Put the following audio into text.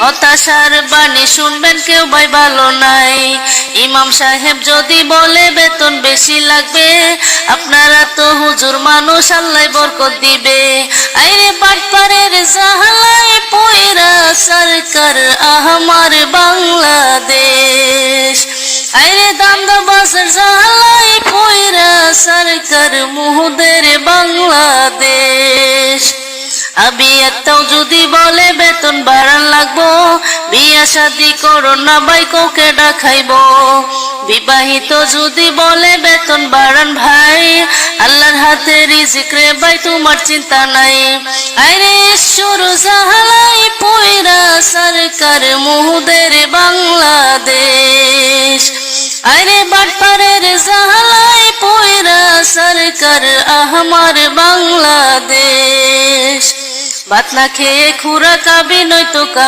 হতাশার বাণী শুনবেন কেউ ভাই ভালো নাই। ইমাম সাহেব যদি বলে বেতন বেশি লাগবে, আপনারা তো হুজুর মানুষ, আল্লাহ বরকত দিবে। আইরে বাটপারের জাহালাই পয়রা সরকার আমার বাংলাদেশ। আইরে দান্দাবাজের জাহালাই পয়রা সরকার মুহুদের বাংলাদেশ। আবিয়াটাও যদি বলে বেতন বাড়ান লাগবো, বিয়া শাদি করো না ভাই কোকে ডাকাইবো। বিবাহিত যদি বলে বেতন বাড়ান ভাই, আল্লাহর হাতে রিজিক রে ভাই তোমার চিন্তা নাই। আইরে ঈশ্বর জাহালাই পয়রা সরকার মুহুদের বাংলাদেশ। আইরে বাটপারের জাহালাই পয়রা সরকার আমার বাংলাদেশ। ভাত না খেয়ে খুরা কাবি নয়তো কাবি।